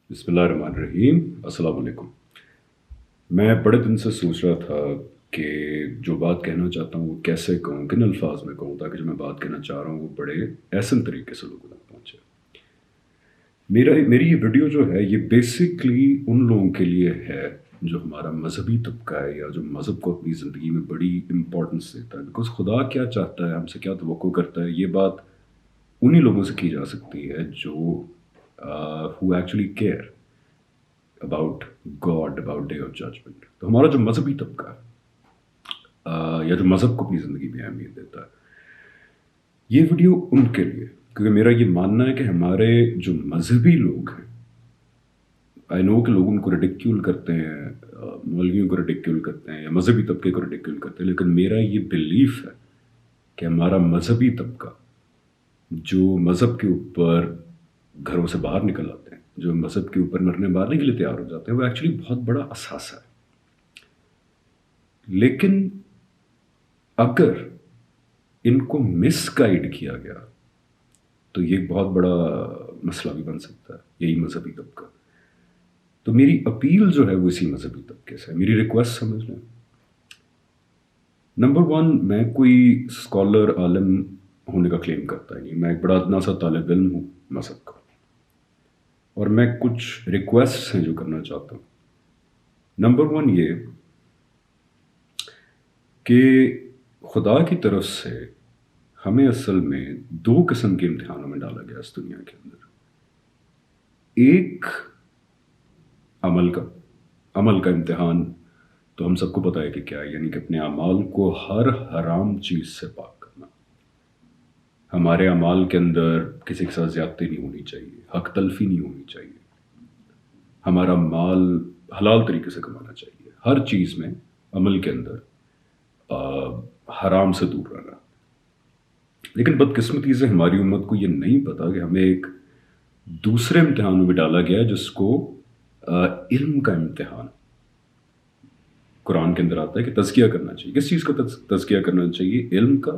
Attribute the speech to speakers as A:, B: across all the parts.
A: بسم اللہ الرحمن الرحیم. السلام علیکم. میں بڑے دن سے سوچ رہا تھا کہ جو بات کہنا چاہتا ہوں وہ کیسے کہوں، کن الفاظ میں کہوں تاکہ جو میں بات کہنا چاہ رہا ہوں وہ بڑے احسن طریقے سے لوگوں تک پہنچے. میری یہ ویڈیو جو ہے یہ بیسکلی ان لوگوں کے لیے ہے جو ہمارا مذہبی طبقہ ہے یا جو مذہب کو اپنی زندگی میں بڑی امپورٹنس دیتا ہے. بیکاز خدا کیا چاہتا ہے، ہم سے کیا توقع کرتا ہے، یہ بات انہی لوگوں سے کی جا سکتی ہے جو who actually care about God, about Day of Judgment. تو ہمارا جو مذہبی طبقہ ہے یا جو مذہب کو اپنی زندگی میں اہمیت دیتا ہے، یہ ویڈیو ان کے لیے، کیونکہ میرا یہ ماننا ہے کہ ہمارے جو مذہبی لوگ ہیں، آئی نو کہ لوگ ان کو ریڈیکیول کرتے ہیں، مولویوں کو ریڈیکیول کرتے ہیں یا مذہبی طبقے کو ریڈیکیول کرتے ہیں، لیکن میرا یہ بلیف ہے کہ ہمارا مذہبی طبقہ جو مذہب کے اوپر گھروں سے باہر نکل آتے ہیں، جو مذہب کے اوپر مرنے کے لیے تیار ہو جاتے ہیں، وہ ایکچولی بہت بڑا اثاثہ ہے. لیکن اگر ان کو مس گائیڈ کیا گیا تو یہ ایک بہت بڑا مسئلہ بھی بن سکتا ہے، یہی مذہبی طبقہ. تو میری اپیل جو ہے وہ اسی مذہبی طبقے سے ہے، میری ریکویسٹ سمجھ لیں. نمبر 1، میں کوئی اسکالر عالم ہونے کا کلیم کرتا ہی نہیں، میں ایک بڑا ادنا سا طالب علم ہوں مذہب کا، اور میں کچھ ریکویسٹ ہیں جو کرنا چاہتا ہوں. نمبر 1 یہ کہ خدا کی طرف سے ہمیں اصل میں 2 قسم کے امتحانوں میں ڈالا گیا اس دنیا کے اندر. ایک عمل کا امتحان تو ہم سب کو پتہ ہے کہ کیا ہے، یعنی کہ اپنے اعمال کو ہر حرام چیز سے پاک کرنا. ہمارے اعمال کے اندر کسی کے ساتھ زیادتی نہیں ہونی چاہیے، حق تلفی نہیں ہونی چاہیے، ہمارا مال حلال طریقے سے کمانا چاہیے، ہر چیز میں عمل کے اندر حرام سے دور رہنا. لیکن بدقسمتی سے ہماری امت کو یہ نہیں پتا کہ ہمیں ایک دوسرے امتحان میں ڈالا گیا جس کو علم کا امتحان. قرآن کے اندر آتا ہے کہ تزکیہ کرنا چاہیے. کس چیز کا تزکیہ کرنا چاہیے؟ علم کا،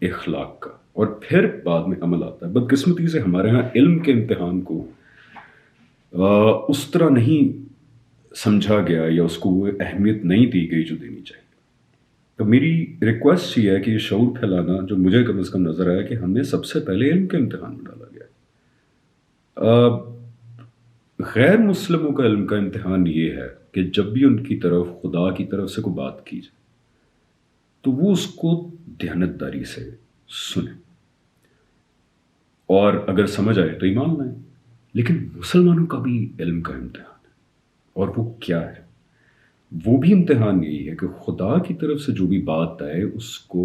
A: اخلاق کا، اور پھر بعد میں عمل آتا ہے. بدقسمتی سے ہمارے ہاں علم کے امتحان کو اس طرح نہیں سمجھا گیا یا اس کو وہ اہمیت نہیں دی گئی جو دینی چاہیے. تو میری ریکویسٹ یہ ہے کہ یہ شعور پھیلانا جو مجھے کم از کم نظر آیا کہ ہمیں سب سے پہلے علم کے امتحان میں ڈالا گیا. غیر مسلموں کا علم کا امتحان یہ ہے کہ جب بھی ان کی طرف خدا کی طرف سے کوئی بات کی جائے تو وہ اس کو دیانتداری سے سنیں اور اگر سمجھ آئے تو ایمان لائیں. لیکن مسلمانوں کا بھی علم کا امتحان ہے، اور وہ کیا ہے؟ وہ بھی امتحان یہی ہے کہ خدا کی طرف سے جو بھی بات آئے اس کو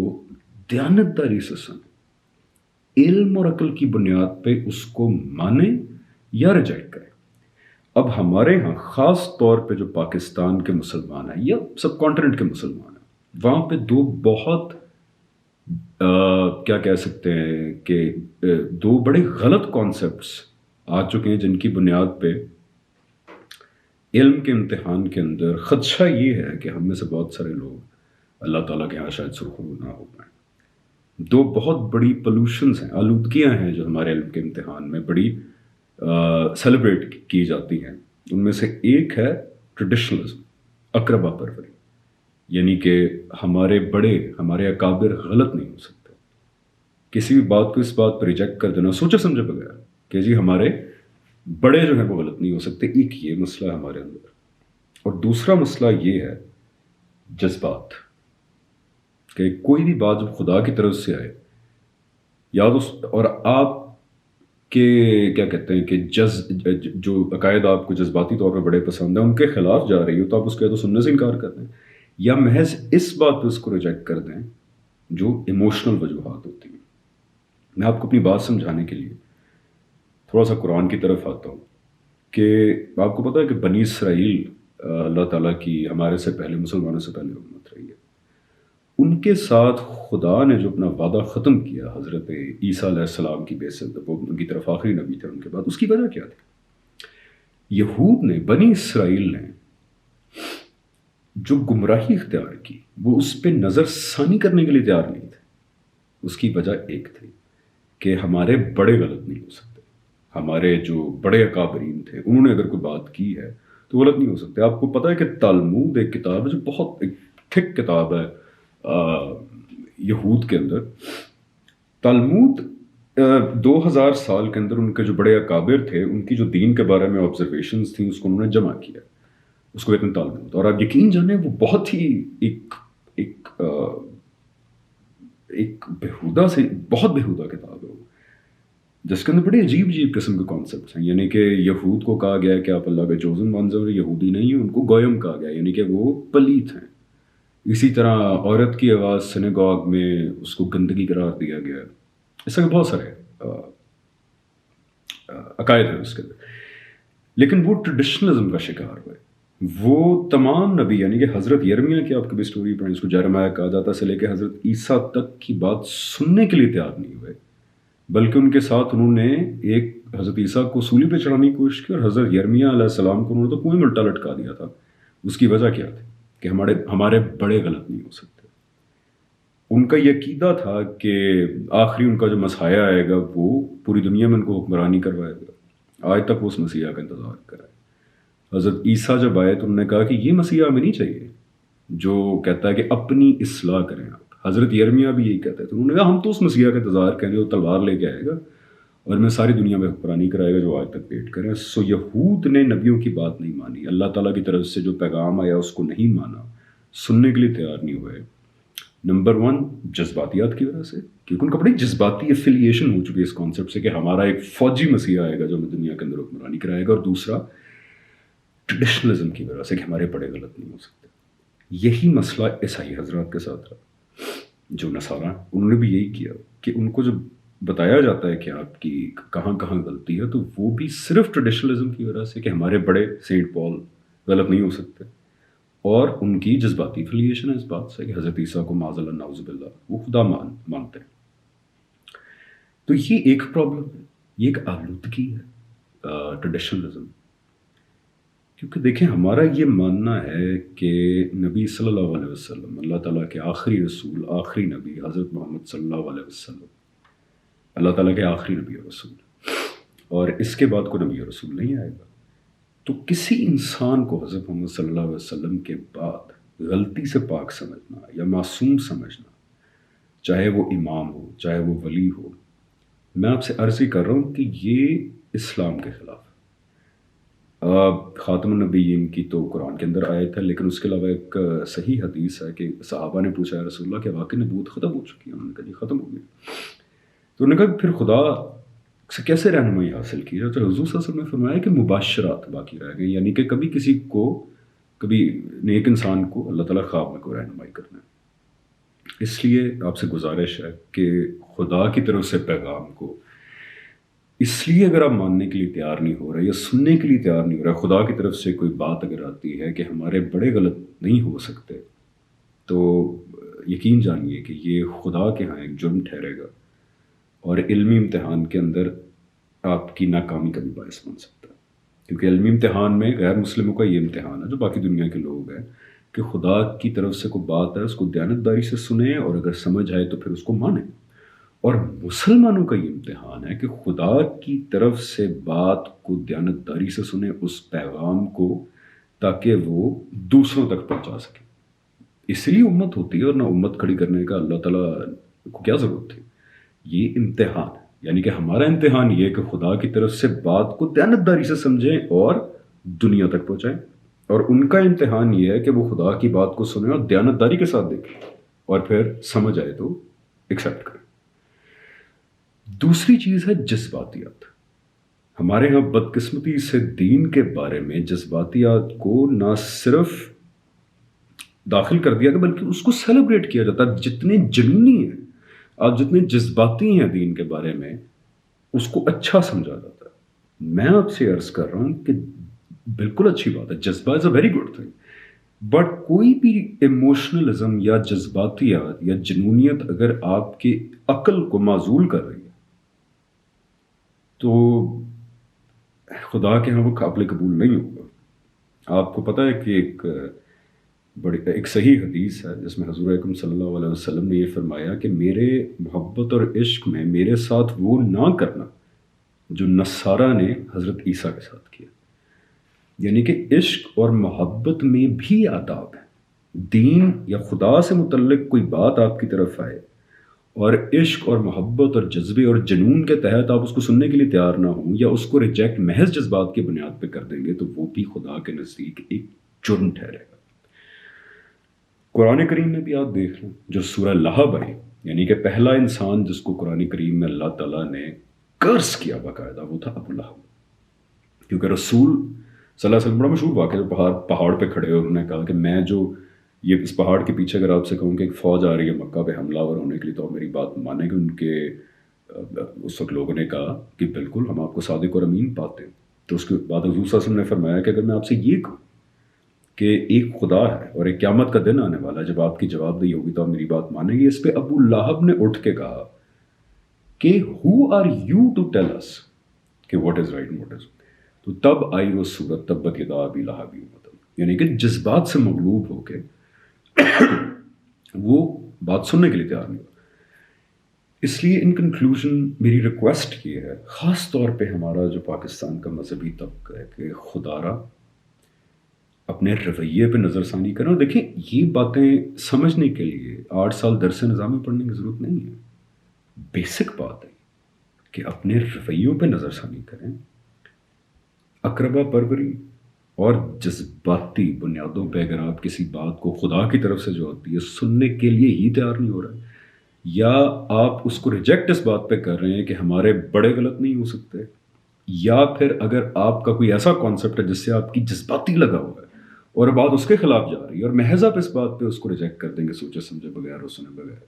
A: دیانتداری سے سنیں، علم اور عقل کی بنیاد پہ اس کو مانیں یا ریجیکٹ کریں. اب ہمارے ہاں خاص طور پہ جو پاکستان کے مسلمان ہیں یا سب کانٹیننٹ کے مسلمان ہیں، وہاں پہ 2 بہت کیا کہہ سکتے ہیں کہ 2 بڑے غلط کانسیپٹس آ چکے ہیں جن کی بنیاد پہ علم کے امتحان کے اندر خدشہ یہ ہے کہ ہم میں سے بہت سارے لوگ اللہ تعالیٰ کے ہاں شاید سرخرو نہ ہو پائیں. 2 بہت بڑی پولوشنز ہیں، آلودگیاں ہیں جو ہمارے علم کے امتحان میں بڑی سیلیبریٹ کی جاتی ہیں. ان میں سے ایک ہے ٹریڈیشنلزم، اقربا پروری، یعنی کہ ہمارے اکابر غلط نہیں ہو سکتے. کسی بھی بات کو اس بات پر ریجیکٹ کر دینا سوچے سمجھے بغیر کہ جی ہمارے بڑے جو ہیں وہ غلط نہیں ہو سکتے. ایک یہ مسئلہ ہے ہمارے اندر. اور دوسرا مسئلہ یہ ہے جذبات، کہ کوئی بھی بات جب خدا کی طرف سے آئے اور آپ کہ کیا کہتے ہیں کہ جو عقائد آپ کو جذباتی طور پہ بڑے پسند ہیں ان کے خلاف جا رہی ہو تو آپ اس کے تو سننے سے انکار کر دیں، یا محض اس بات پہ اس کو ریجیکٹ کر دیں جو ایموشنل وجوہات ہوتی ہیں. میں آپ کو اپنی بات سمجھانے کے لیے تھوڑا سا قرآن کی طرف آتا ہوں کہ آپ کو پتہ ہے کہ بنی اسرائیل اللہ تعالیٰ کی ہمارے سے پہلے مسلمانوں سے پہلے امت رہی ہے. ان کے ساتھ خدا نے جو اپنا وعدہ ختم کیا حضرت عیسیٰ علیہ السلام کی بعثت، وہ ان کی طرف آخری نبی تھے ان کے بعد، اس کی وجہ کیا تھی؟ یہود نے، بنی اسرائیل نے جو گمراہی اختیار کی وہ اس پہ نظر ثانی کرنے کے لیے تیار نہیں تھے. اس کی وجہ ایک تھی کہ ہمارے بڑے غلط نہیں ہو سکتے، ہمارے جو بڑے اکابرین تھے انہوں نے اگر کوئی بات کی ہے تو غلط نہیں ہو سکتے. آپ کو پتہ ہے کہ تالمود ایک کتاب ہے جو بہت ایک تھک کتاب ہے یہود کے اندر. تالمود 2000 سال کے اندر ان کے جو بڑے اکابر تھے ان کی جو دین کے بارے میں آبزرویشنز تھیں اس کو انہوں نے جمع کیا, اس کو کہتے ہیں تالمود. اور آپ یقین جانیں وہ بہت ہی ایک بےہودہ سے بہت بےہودہ کتاب ہے وہ, جس کے اندر بڑے عجیب قسم کے کانسیپٹس ہیں. یعنی کہ یہود کو کہا گیا ہے کہ آپ اللہ کے چوزن ونز ہیں, یہودی نہیں ہیں, ان کو گویم کہا گیا یعنی کہ وہ پلیت ہیں. اسی طرح عورت کی آواز سنیگاگ میں اس کو گندگی قرار دیا گیا. اس طرح بہت سارے عقائد ہیں اس کے اندر. لیکن وہ ٹریڈیشنلزم کا شکار ہوئے. وہ تمام نبی یعنی کہ حضرت یرمیہ کی آپ کبھی اسٹوری پڑھیں, اس کو جرمیہ کہا جاتا سے لے کے حضرت عیسیٰ تک کی بات سننے کے لیے تیار نہیں ہوئے, بلکہ ان کے ساتھ انہوں نے ایک حضرت عیسیٰ کو سولی پہ چڑھانے کی کوشش کی اور حضرت یرمیہ علیہ السلام کو انہوں نے تو کنویں میں الٹا لٹکا دیا تھا. اس کی وجہ کیا تھی کہ ہمارے بڑے غلط نہیں ہو سکتے. ان کا یہ عقیدہ تھا کہ آخری ان کا جو مسیح آئے گا وہ پوری دنیا میں ان کو حکمرانی کروائے گا. آج تک وہ اس مسیح کا انتظار کرائے. حضرت عیسیٰ جب آئے تو انہوں نے کہا کہ یہ مسیح ہمیں نہیں چاہیے جو کہتا ہے کہ اپنی اصلاح کریں آپ. حضرت یرمیہ بھی یہی کہتے تو انہوں نے کہا ہم تو اس مسیح کا انتظار کریں جو تلوار لے کے آئے گا اور میں ساری دنیا میں حکمرانی کرائے گا جو آج تک ویٹ کریں. سو یہود نے نبیوں کی بات نہیں مانی, اللہ تعالیٰ کی طرف سے جو پیغام آیا اس کو نہیں مانا, سننے کے لیے تیار نہیں ہوئے. نمبر 1 جذباتیات کی وجہ سے, کیونکہ ان کا بڑی جذباتی ایفیلیشن ہو چکی ہے اس کانسیپٹ سے کہ ہمارا ایک فوجی مسیح آئے گا جو ہمیں دنیا کے اندر حکمرانی کرائے گا. اور دوسرا ٹریڈیشنلزم کی وجہ سے کہ ہمارے بڑے غلط نہیں ہو سکتے. یہی مسئلہ عیسائی حضرات کے ساتھ رہا جو نصارہ انہوں نے بھی یہی کیا کہ ان کو جب بتایا جاتا ہے کہ آپ کی کہاں کہاں غلطی ہے تو وہ بھی صرف ٹریڈیشنلزم کی وجہ سے کہ ہمارے بڑے سینٹ پال غلط نہیں ہو سکتے, اور ان کی جذباتی فلیشن ہے اس بات سے کہ حضرت عیسیٰ کو معاذ اللہ نعوذ باللہ وہ خدا مانتے ہیں. تو یہ ایک پرابلم ہے, یہ ایک آلودگی ہے ٹریڈیشنلزم. کیونکہ دیکھیں ہمارا یہ ماننا ہے کہ نبی صلی اللہ علیہ وسلم اللہ تعالیٰ کے آخری رسول آخری نبی حضرت محمد صلی اللہ علیہ وسلم اللہ تعالیٰ کے آخری نبی اور رسول, اور اس کے بعد کوئی نبی اور رسول نہیں آئے گا. تو کسی انسان کو حضرت محمد صلی اللہ علیہ وسلم کے بعد غلطی سے پاک سمجھنا یا معصوم سمجھنا, چاہے وہ امام ہو چاہے وہ ولی ہو, میں آپ سے عرض ہی کر رہا ہوں کہ یہ اسلام کے خلاف ہے. خاتم النبیین کی تو قرآن کے اندر آیت ہے, لیکن اس کے علاوہ ایک صحیح حدیث ہے کہ صحابہ نے پوچھا ہے رسول اللہ کہ واقعی نبوت ختم ہو چکی ہے؟ انہوں نے کہا جی ختم ہو گئی. تو انہوں نے کہا پھر خدا سے کیسے رہنمائی حاصل کی جائے؟ تو حضور صلی اللہ علیہ وسلم نے فرمایا کہ مباشرات باقی رہ گئی, یعنی کہ کبھی کسی کو کبھی نیک انسان کو اللہ تعالیٰ خواب میں کوئی رہنمائی کرنا ہے. اس لیے آپ سے گزارش ہے کہ خدا کی طرف سے پیغام کو اس لیے اگر آپ ماننے کے لیے تیار نہیں ہو رہے یا سننے کے لیے تیار نہیں ہو رہا, خدا کی طرف سے کوئی بات اگر آتی ہے کہ ہمارے بڑے غلط نہیں ہو سکتے, تو یقین جانیے کہ یہ خدا کے ہاں ایک جرم ٹھہرے گا اور علمی امتحان کے اندر آپ کی ناکامی کا بھی باعث بن سکتا ہے. کیونکہ علمی امتحان میں غیر مسلموں کا یہ امتحان ہے جو باقی دنیا کے لوگ ہیں کہ خدا کی طرف سے کوئی بات ہے اس کو دیانتداری سے سنیں اور اگر سمجھ آئے تو پھر اس کو مانیں. اور مسلمانوں کا یہ امتحان ہے کہ خدا کی طرف سے بات کو دیانتداری سے سنیں اس پیغام کو, تاکہ وہ دوسروں تک پہنچا سکیں. اس لیے امت ہوتی ہے, اور نہ امت کھڑی کرنے کا اللہ تعالیٰ کو کیا ضرورت تھی. یہ امتحان ہے, یعنی کہ ہمارا امتحان یہ ہے کہ خدا کی طرف سے بات کو دیانتداری سے سمجھیں اور دنیا تک پہنچائیں, اور ان کا امتحان یہ ہے کہ وہ خدا کی بات کو سنیں اور دیانتداری کے ساتھ دیکھیں اور پھر سمجھ آئے تو ایکسیپٹ کریں. دوسری چیز ہے جذباتیات. ہمارے ہاں بدقسمتی سے دین کے بارے میں جذباتیات کو نہ صرف داخل کر دیا گیا بلکہ اس کو سیلیبریٹ کیا جاتا ہے. جتنے جنونی ہیں آپ, جتنے جذباتی ہیں دین کے بارے میں, اس کو اچھا سمجھا جاتا ہے. میں آپ سے عرض کر رہا ہوں کہ بالکل اچھی بات ہے, جذبہ is a very good thing, but کوئی بھی ایموشنلزم یا جذباتیات یا جنونیت اگر آپ کی عقل کو معزول کر رہی ہے تو خدا کے ہاں وہ قابل قبول نہیں ہوگا. آپ کو پتہ ہے کہ ایک صحیح حدیث ہے جس میں حضور اکرم صلی اللہ علیہ وسلم نے یہ فرمایا کہ میرے محبت اور عشق میں میرے ساتھ وہ نہ کرنا جو نصارہ نے حضرت عیسیٰ کے ساتھ کیا. یعنی کہ عشق اور محبت میں بھی آداب ہیں. دین یا خدا سے متعلق کوئی بات آپ کی طرف آئے اور عشق اور محبت اور جذبے اور جنون کے تحت آپ اس کو سننے کے لیے تیار نہ ہوں یا اس کو ریجیکٹ محض جذبات کی بنیاد پہ کر دیں گے تو وہ بھی خدا کے نزدیک ایک جرم ٹھہرے گا. قرآن کریم میں بھی آپ دیکھ لیں جو سورہ لہب ہے، یعنی کہ پہلا انسان جس کو قرآن کریم میں اللہ تعالیٰ نے کرس کیا باقاعدہ وہ تھا ابو لہب. کیونکہ رسول صلی اللہ علیہ وسلم بڑا مشہور واقعہ جو پہاڑ پہ کھڑے ہوئے انہوں نے کہا کہ میں جو یہ اس پہاڑ کے پیچھے اگر آپ سے کہوں کہ ایک فوج آ رہی ہے مکہ پہ حملہ آور ہونے کے لیے تو آپ میری بات مانیں گے. ان کے اس وقت لوگوں نے کہا کہ بالکل ہم آپ کو صادق اور امین پاتے ہیں. تو اس کے بعد حضور صلی اللہ علیہ وسلم نے فرمایا کہ اگر میں آپ سے یہ کہوں کہ ایک خدا ہے اور ایک قیامت کا دن آنے والا جب آپ کی جواب دہی ہوگی تو آپ میری بات مانیں گے. اس پہ ابو لہب نے اٹھ کے کہا کہ who are you to tell us کہ what is right and what is. تو تب آئی وہ صورت تبت یدا ابی لہب مطلب، یعنی کہ جذبات سے مغلوب ہو کے وہ بات سننے کے لیے تیار نہیں ہوا. اس لیے ان کنکلوژن میری ریکویسٹ یہ ہے خاص طور پہ ہمارا جو پاکستان کا مذہبی طبقہ ہے کہ خدا را اپنے رویے پہ نظر ثانی کریں. اور دیکھیں یہ باتیں سمجھنے کے لیے 8 سال درس نظامی پڑھنے کی ضرورت نہیں ہے. بیسک بات ہے کہ اپنے رویوں پہ نظر ثانی کریں. اقربا پروری اور جذباتی بنیادوں پہ اگر آپ کسی بات کو خدا کی طرف سے جو ہوتی ہے سننے کے لیے ہی تیار نہیں ہو رہا ہے یا آپ اس کو ریجیکٹ اس بات پہ کر رہے ہیں کہ ہمارے بڑے غلط نہیں ہو سکتے، یا پھر اگر آپ کا کوئی ایسا کانسیپٹ ہے جس سے آپ کی جذباتی لگا ہوا ہے اور بات اس کے خلاف جا رہی ہے اور محض آپ اس بات پہ اس کو ریجیکٹ کر دیں گے سوچے سمجھے بغیر اور سنے بغیر،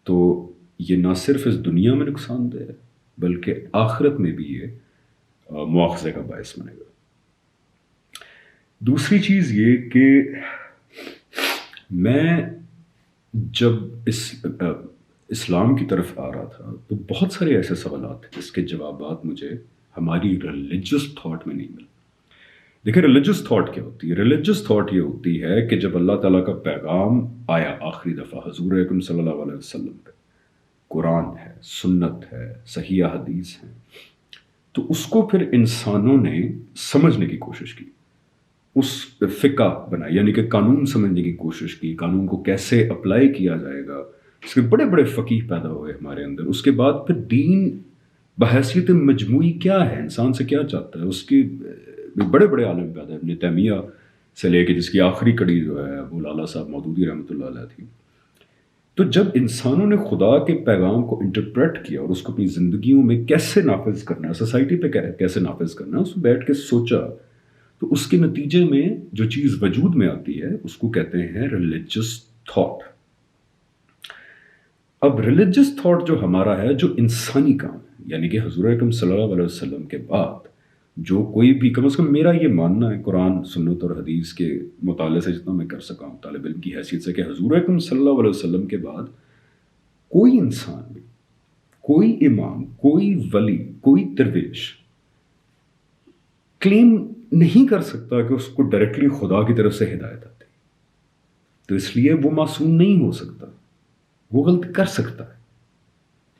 A: تو یہ نہ صرف اس دنیا میں نقصان دہ ہے بلکہ آخرت میں بھی یہ مواخذے کا باعث بنے گا. دوسری چیز یہ کہ میں جب اسلام کی طرف آ رہا تھا تو بہت سارے ایسے سوالات تھے جس کے جوابات مجھے ہماری ریلیجس تھاٹ میں نہیں ملے. دیکھیں ریلیجس تھاٹ کیا ہوتی ہے؟ ریلیجس تھاٹ یہ ہوتی ہے کہ جب اللہ تعالیٰ کا پیغام آیا آخری دفعہ حضور اکرم صلی اللہ علیہ وسلم پہ، قرآن ہے، سنت ہے، صحیح حدیث ہے، تو اس کو پھر انسانوں نے سمجھنے کی کوشش کی، اس فقہ بنائی، یعنی کہ قانون سمجھنے کی کوشش کی، قانون کو کیسے اپلائی کیا جائے گا. اس کے بڑے بڑے فقیہ پیدا ہوئے ہمارے اندر. اس کے بعد پھر دین بحیثیت مجموعی کیا ہے، انسان سے کیا چاہتا ہے، اس کی بڑے بڑے عالم پیدا ہے. ابن تیمیہ سے لے کے جس کی آخری کڑی جو ہے ابو لالا صاحب مودودی رحمۃ اللہ علیہ تھی. تو جب انسانوں نے خدا کے پیغام کو انٹرپریٹ کیا اور اس کو اپنی زندگیوں میں کیسے نافذ کرنا ہے، سوسائٹی پہ کیسے نافذ کرنا ہے، اس کو بیٹھ کے سوچا تو اس کے نتیجے میں جو چیز وجود میں آتی ہے اس کو کہتے ہیں ریلیجس تھاٹ. اب ریلیجس تھاٹ جو ہمارا ہے جو انسانی کام ہے، یعنی کہ حضور اکرم صلی اللہ علیہ وسلم کے بعد جو کوئی بھی کم از کم میرا یہ ماننا ہے قرآن سنت اور حدیث کے مطالعے سے جتنا میں کر سکا ہوں طالب علم کی حیثیت سے، کہ حضور اکرم صلی اللہ علیہ وسلم کے بعد کوئی انسان بھی، کوئی امام، کوئی ولی، کوئی درویش کلیم نہیں کر سکتا کہ اس کو ڈائریکٹلی خدا کی طرف سے ہدایت آتی. تو اس لیے وہ معصوم نہیں ہو سکتا، وہ غلط کر سکتا ہے.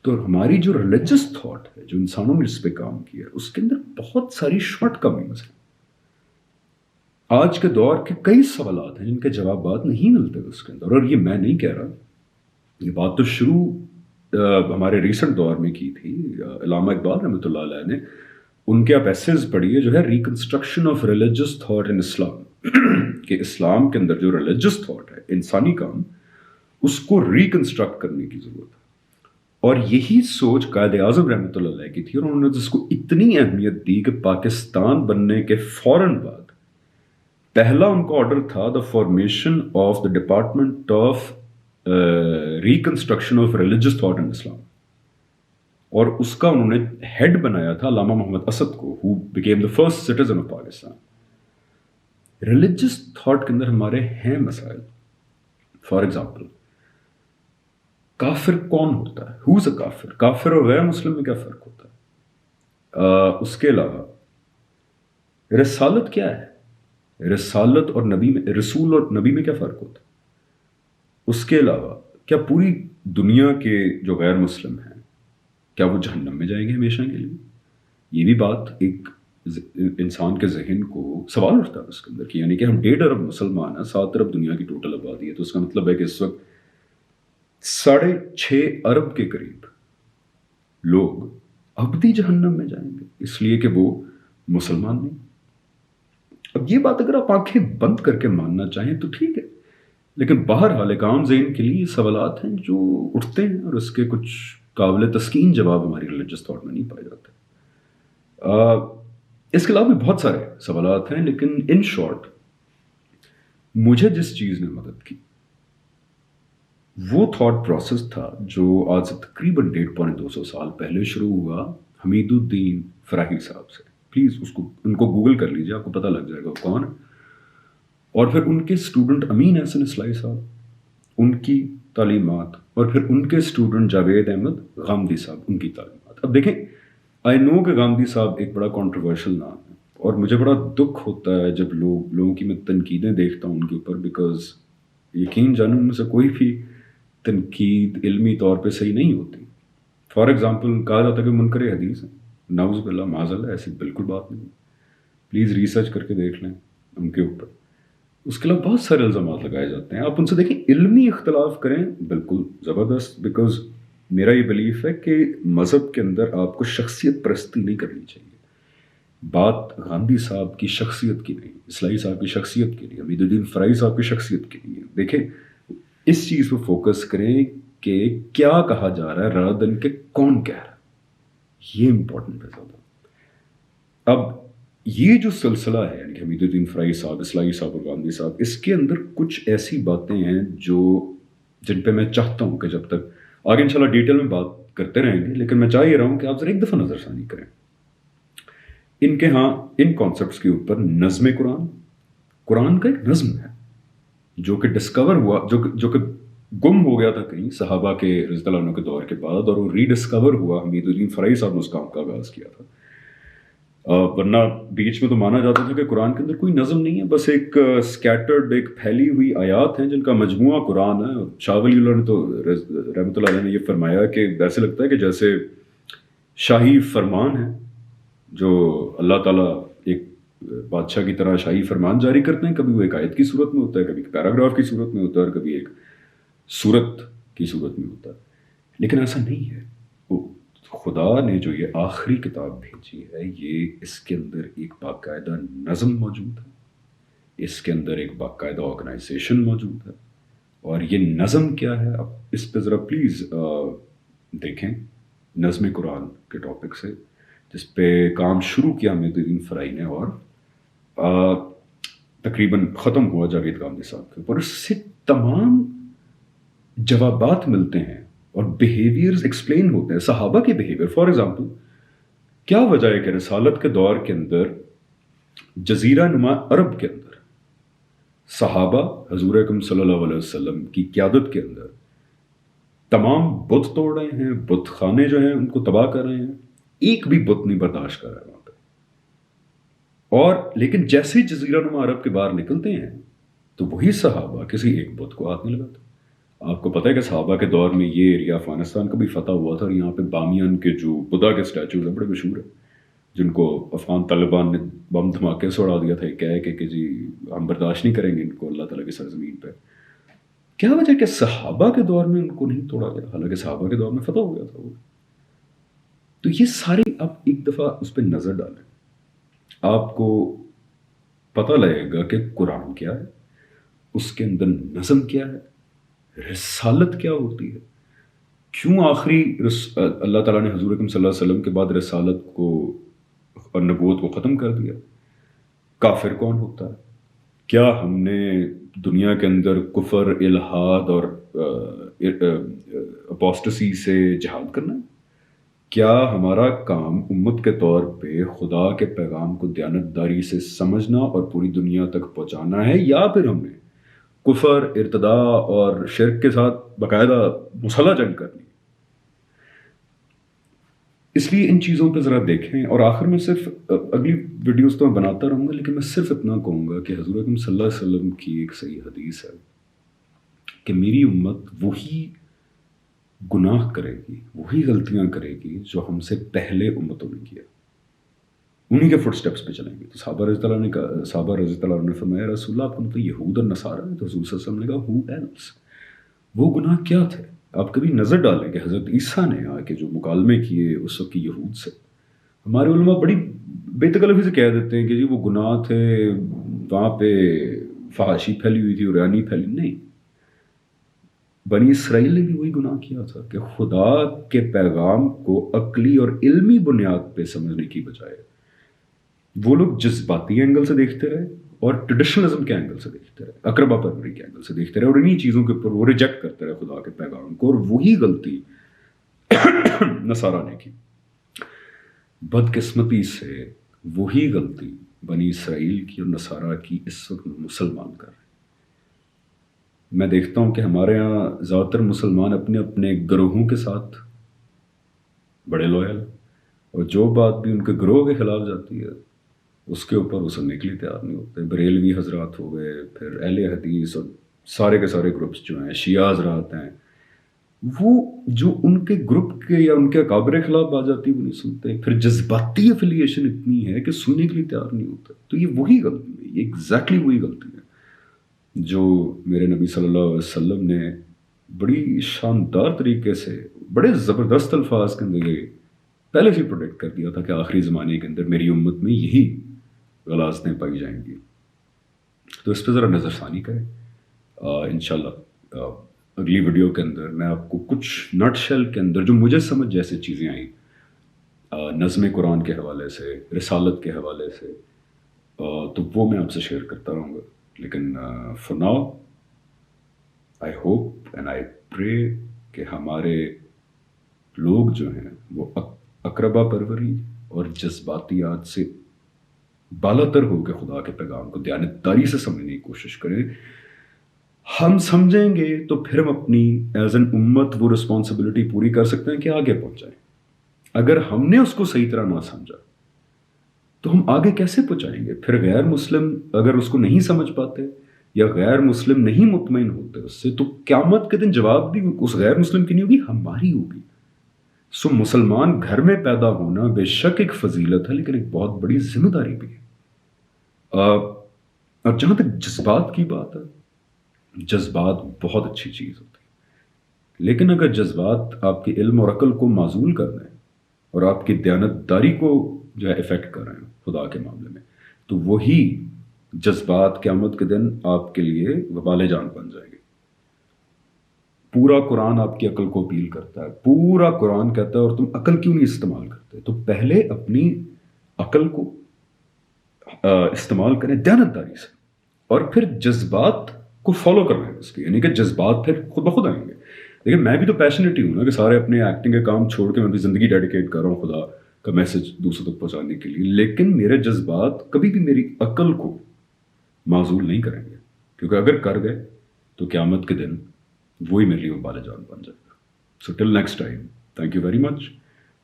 A: تو ہماری جو ریلیجس تھاٹ ہے جو انسانوں نے اس پہ کام کیا ہے اس کے اندر بہت ساری شارٹ کمنگز ہیں. آج کے دور کے کئی سوالات ہیں جن کے جوابات نہیں ملتے اس کے اندر. اور یہ میں نہیں کہہ رہا، یہ بات تو شروع ہمارے ریسنٹ دور میں کی تھی علامہ اقبال رحمۃ اللہ علیہ نے. ان کے آپ ایسیز پڑھیے جو ہے reconstruction of religious thought in Islam, کہ اسلام کے اندر جو ریلیجس تھاٹ ہے انسانی کام اس کو ریکنسٹرکٹ کرنے کی ضرورت ہے. اور یہی سوچ قائد اعظم رحمۃ اللہ علیہ کی تھی اور انہوں نے جس کو اتنی اہمیت دی کہ پاکستان بننے کے فوراً بعد پہلا ان کا آرڈر تھا the formation of the department of reconstruction of religious thought in Islam. اور اس کا انہوں نے ہیڈ بنایا تھا علامہ محمد اسد کو who became the first citizen of Pakistan. Religious thought کے اندر ہمارے ہیں مسائل. فار ایگزامپل کافر کون ہوتا ہے؟ ہوز اے کافر؟ کافر اور غیر مسلم میں کیا فرق ہوتا ہے؟ اس کے علاوہ رسالت کیا ہے؟ رسالت اور نبی میں، رسول اور نبی میں کیا فرق ہوتا ہے؟ اس کے علاوہ کیا پوری دنیا کے جو غیر مسلم ہیں کیا وہ جہنم میں جائیں گے ہمیشہ کے لیے؟ یہ بھی بات ایک انسان کے ذہن کو سوال اٹھتا ہے اس کے اندر کہ یعنی کہ ہم 1.5 ارب مسلمان ہیں، 7 ارب دنیا کی ٹوٹل آبادی ہے، تو اس کا مطلب ہے کہ اس وقت 6.5 ارب کے قریب لوگ ابدی جہنم میں جائیں گے اس لیے کہ وہ مسلمان نہیں۔ اب یہ بات اگر آپ آنکھیں بند کر کے ماننا چاہیں تو ٹھیک ہے، لیکن بہرحال ایک عام ذہن کے لیے سوالات ہیں جو اٹھتے ہیں اور اس کے کچھ قابل تسکین جواب ہماری ریلیجس تھاٹ میں نہیں پائے جاتے۔ اس کے علاوہ بھی بہت سارے سوالات ہیں، لیکن ان شارٹ مجھے جس چیز نے مدد کی وہ تھاٹ پروسیس تھا جو آج سے تقریباً 150 سال پہلے شروع ہوا حمید الدین فراہی صاحب سے۔ پلیز ان کو گوگل کر لیجیے، آپ کو پتہ لگ جائے گا وہ کون ہے۔ اور پھر ان کے اسٹوڈنٹ امین احسن اصلاحی صاحب، ان کی تعلیمات، اور پھر ان کے اسٹوڈنٹ جاوید احمد غامدی صاحب، ان کی تعلیمات۔ اب دیکھیں، آئی نو کہ غامدی صاحب ایک بڑا کنٹروورشل نام ہے، اور مجھے بڑا دکھ ہوتا ہے جب لوگوں کی میں تنقیدیں دیکھتا ہوں ان کے اوپر، بیکاز یقین جانوں میں سے کوئی بھی تنقید علمی طور پہ صحیح نہیں ہوتی۔ فار ایگزامپل کہا جاتا ہے کہ منکر حدیث ہیں، نعوذ باللہ معاذ اللہ، ایسی بالکل بات نہیں ہے، پلیز ریسرچ کر کے دیکھ لیں ان کے اوپر۔ اس کے علاوہ بہت سارے الزامات لگائے جاتے ہیں، آپ ان سے دیکھیں علمی اختلاف کریں بالکل زبردست، بیکاز میرا یہ بلیف ہے کہ مذہب کے اندر آپ کو شخصیت پرستی نہیں کرنی چاہیے۔ بات غامدی صاحب کی شخصیت کی نہیں، اصلاحی صاحب کی شخصیت کی نہیں، حمید الدین فرائی صاحب کی شخصیت کی نہیں ہے۔ دیکھیں اس چیز پہ فوکس کریں کہ کیا کہا جا رہا ہے رادر دین کہ کون کہہ رہا ہے، یہ امپورٹنٹ ہے زیادہ۔ اب یہ جو سلسلہ ہے یعنی کہ حمید الدین فرائی صاحب، اصلاحی صاحب اور غامدی صاحب، اس کے اندر کچھ ایسی باتیں ہیں جن پہ میں چاہتا ہوں کہ جب تک آگے انشاءاللہ ڈیٹیل میں بات کرتے رہیں گے، لیکن میں چاہ یہ رہا ہوں کہ آپ ذرا ایک دفعہ نظر ثانی کریں ان کے ہاں ان کانسیپٹس کے اوپر۔ نظم قرآن کا ایک نظم ہے جو کہ ڈسکور ہوا، جو کہ گم ہو گیا تھا کہیں صحابہ کے رضی اللہ عنہ کے دور کے بعد، اور وہ ری ڈسکور ہوا، حمید الدین فرائی صاحب نے اس کام کا آغاز کیا تھا۔ ورنہ بیچ میں تو مانا جاتا تھا کہ قرآن کے اندر کوئی نظم نہیں ہے، بس ایک اسکیٹرڈ، ایک پھیلی ہوئی آیات ہیں جن کا مجموعہ قرآن ہے۔ شاہ ولی اللہ نے تو رحمۃ اللہ علیہ نے یہ فرمایا کہ ایسے لگتا ہے کہ جیسے شاہی فرمان ہے جو اللہ تعالیٰ ایک بادشاہ کی طرح شاہی فرمان جاری کرتے ہیں، کبھی وہ ایک آیت کی صورت میں ہوتا ہے، کبھی پیراگراف کی صورت میں ہوتا ہے، اور کبھی ایک صورت کی صورت میں ہوتا ہے۔ لیکن ایسا نہیں ہے، خدا نے جو یہ آخری کتاب بھیجی ہے، یہ اس کے اندر ایک باقاعدہ نظم موجود ہے، اس کے اندر ایک باقاعدہ آرگنائزیشن موجود ہے، اور یہ نظم کیا ہے اب اس پہ ذرا پلیز دیکھیں، نظم قرآن کے ٹاپک سے، جس پہ کام شروع کیا حمید الدین فرائی نے اور تقریباً ختم ہوا جاوید غامدی صاحب کے اوپر۔ اس سے تمام جوابات ملتے ہیں اور بیہیویئرز ایکسپلین ہوتے ہیں، صحابہ کے بیہیویئر۔ فار ایگزامپل کیا وجہ ہے کہ رسالت کے دور کے اندر جزیرہ نما عرب کے اندر صحابہ حضور اکرم صلی اللہ علیہ وسلم کی قیادت کے اندر تمام بت توڑ رہے ہیں، بت خانے جو ہیں ان کو تباہ کر رہے ہیں، ایک بھی بت نہیں برداشت کر رہا ہے وہاں پہ۔ اور لیکن جیسے جزیرہ نما عرب کے باہر نکلتے ہیں تو وہی صحابہ کسی ایک بت کو ہاتھ نہیں لگاتے۔ آپ کو پتہ ہے کہ صحابہ کے دور میں یہ ایریا افغانستان کا بھی فتح ہوا تھا، اور یہاں پہ بامیان کے جو بدھا کے اسٹیچوز ہیں بڑے مشہور ہیں، جن کو افغان طالبان نے بم دھماکے سے اڑا دیا تھا، کہہ کہ جی ہم برداشت نہیں کریں گے ان کو اللہ تعالیٰ کی سرزمین پہ۔ کیا وجہ کہ صحابہ کے دور میں ان کو نہیں توڑا گیا، حالانکہ صحابہ کے دور میں فتح ہو گیا تھا وہ۔ تو یہ سارے آپ ایک دفعہ اس پہ نظر ڈالیں، آپ کو پتہ لگے گا کہ قرآن کیا ہے، اس کے اندر نظم کیا ہے، رسالت کیا ہوتی ہے، کیوں آخری اللہ تعالیٰ نے حضور اکرم صلی اللہ علیہ وسلم کے بعد رسالت کو اور نبوت کو ختم کر دیا، کافر کون ہوتا ہے، کیا ہم نے دنیا کے اندر کفر، الحاد اور اپوسٹسی سے جہاد کرنا ہے، کیا ہمارا کام امت کے طور پہ خدا کے پیغام کو دیانتداری سے سمجھنا اور پوری دنیا تک پہنچانا ہے، یا پھر ہم نے کفر، ارتداء اور شرک کے ساتھ باقاعدہ مسلح جنگ کرنی؟ اس لیے ان چیزوں پہ ذرا دیکھیں۔ اور آخر میں صرف اگلی ویڈیوز تو میں بناتا رہوں گا، لیکن میں صرف اتنا کہوں گا کہ حضور اکرم صلی اللہ علیہ وسلم کی ایک صحیح حدیث ہے کہ میری امت وہی گناہ کرے گی، وہی غلطیاں کرے گی جو ہم سے پہلے امتوں نے کیا۔ انہی کے فٹ سٹیپس پہ چلیں گے. تو صحابہ رضی اللہ عنہ نے کہا، صحابہ رضی اللہ عنہ نے فرمایا رسول اللہ آپ کو تو یہود اور نصارہ ہے؟ تو حضور صلی اللہ علیہ وسلم نے کہا ہو ایلس، وہ گناہ کیا تھے؟ آپ کبھی نظر ڈالیں کہ حضرت عیسیٰ نے آ کے جو مکالمے کیے اس وقت کی یہود سے، ہمارے علماء بڑی بے تکلفی سے کہہ دیتے ہیں کہ جی وہ گناہ تھے، وہاں پہ فحاشی پھیلی ہوئی تھی، ریانی پھیلی. نہیں، بنی اسرائیل نے بھی وہی گناہ کیا تھا کہ خدا کے پیغام کو عقلی اور علمی بنیاد پہ سمجھنے کی بجائے وہ لوگ جذباتی اینگل سے دیکھتے رہے اور ٹریڈیشنلزم کے اینگل سے دیکھتے رہے، اقربا پروری کے اینگل سے دیکھتے رہے، اور انہی چیزوں کے اوپر وہ ریجیکٹ کرتے رہے خدا کے پیغام کو. اور وہی غلطی نصارہ نے کی. بدقسمتی سے وہی غلطی بنی اسرائیل کی اور نصارہ کی اس وقت مسلمان کر رہے ہیں. میں دیکھتا ہوں کہ ہمارے ہاں زیادہ تر مسلمان اپنے اپنے گروہوں کے ساتھ بڑے لویل، اور جو بات بھی ان کے گروہ کے خلاف جاتی ہے اس کے اوپر وہ سننے کے لیے تیار نہیں ہوتے. بریلوی حضرات ہو گئے، پھر اہل حدیث اور سارے کے سارے گروپس جو ہیں، شیعہ حضرات ہیں، وہ جو ان کے گروپ کے یا ان کے اکابر کے خلاف بات جاتی ہے وہ نہیں سنتے. پھر جذباتی افیلیشن اتنی ہے کہ سننے کے لیے تیار نہیں ہوتے. تو یہ وہی غلطی ہے، یہ ایگزیکٹلی وہی غلطی ہے جو میرے نبی صلی اللہ علیہ وسلم نے بڑی شاندار طریقے سے، بڑے زبردست الفاظ کے اندر یہ پہلے سے پروڈکٹ کر دیا تھا کہ آخری زمانے کے اندر میری امت میں یہی غلاظتیں پائی جائیں گی. تو اس پہ ذرا نظر ثانی کریں. انشاءاللہ اگلی ویڈیو کے اندر میں آپ کو کچھ نٹ شیل کے اندر جو مجھے سمجھ جیسے چیزیں آئیں نظم قرآن کے حوالے سے، رسالت کے حوالے سے، تو وہ میں آپ سے شیئر کرتا رہوں گا. لیکن for now I hope and I پرے کہ ہمارے لوگ جو ہیں وہ اقربا پروری اور جذباتیات سے بالاتر ہو کے خدا کے پیغام کو دیانتداری سے سمجھنے کی کوشش کریں. ہم سمجھیں گے تو پھر ہم اپنی ایز این امت وہ رسپانسبلٹی پوری کر سکتے ہیں کہ آگے پہنچائیں. اگر ہم نے اس کو صحیح طرح نہ سمجھا تو ہم آگے کیسے پہنچائیں گے؟ پھر غیر مسلم اگر اس کو نہیں سمجھ پاتے یا غیر مسلم نہیں مطمئن ہوتے اس سے، تو قیامت کے دن جواب بھی اس غیر مسلم کی نہیں ہوگی، ہماری ہوگی. سو مسلمان گھر میں پیدا ہونا بے شک ایک فضیلت ہے، لیکن ایک بہت بڑی ذمہ داری بھی ہے. اور جہاں تک جذبات کی بات ہے، جذبات بہت اچھی چیز ہوتی ہے، لیکن اگر جذبات آپ کے علم اور عقل کو معزول کر دیں اور آپ کی دیانتداری کو جو ہے افیکٹ کر رہے ہیں خدا کے معاملے میں، تو وہی جذبات قیامت کے دن آپ کے لیے وبال جان بن جائیں گے. پورا قرآن آپ کی عقل کو اپیل کرتا ہے، پورا قرآن کہتا ہے اور تم عقل کیوں نہیں استعمال کرتے؟ تو پہلے اپنی عقل کو استعمال کریں دیانتداری سے، اور پھر جذبات کو فالو کرنا ہے اس کے، یعنی کہ جذبات پھر خود بخود آئیں گے. لیکن میں بھی تو پیشنیٹ ہی ہوں نا کہ سارے اپنے ایکٹنگ کے کام چھوڑ کے میں بھی زندگی ڈیڈیکیٹ کر رہا ہوں خدا کا میسج دوسروں تک پہنچانے کے لیے. لیکن میرے جذبات کبھی بھی میری عقل کو معزول نہیں کریں گے، کیونکہ اگر کر گئے تو قیامت کے دن وہی میرے لیے وبال جان بن جائے گا. So till next time, thank you very much.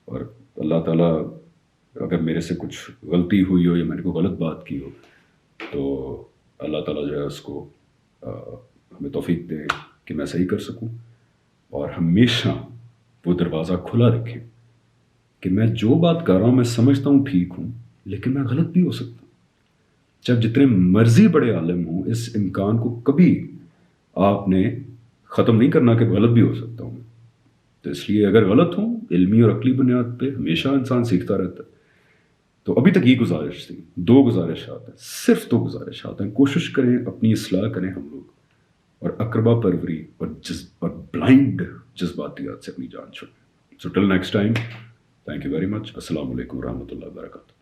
A: اور اللہ تعالیٰ اگر میرے سے کچھ غلطی ہوئی ہو یا میں نے کوئی غلط بات کی ہو تو اللہ تعالیٰ جو ہے اس کو ہمیں توفیق دے کہ میں صحیح کر سکوں. اور ہمیشہ وہ دروازہ کھلا رکھیں کہ میں جو بات کر رہا ہوں میں سمجھتا ہوں ٹھیک ہوں، لیکن میں غلط بھی ہو سکتا ہوں. جب جتنے مرضی بڑے عالم ہوں، اس امکان کو کبھی آپ نے ختم نہیں کرنا کہ غلط بھی ہو سکتا ہوں. تو اس لیے اگر غلط ہوں، علمی اور عقلی بنیاد پہ ہمیشہ انسان سیکھتا رہتا ہے. تو ابھی تک یہ گزارش تھی، 2 گزارشات ہیں، صرف 2 گزارشات ہیں. کوشش کریں اپنی اصلاح کریں ہم لوگ، اور اقربا پروری اور بلائنڈ جذباتیات سے اپنی جان چھوڑیں. So till next time, thank you very much. السلام علیکم ورحمۃ اللہ وبرکاتہ.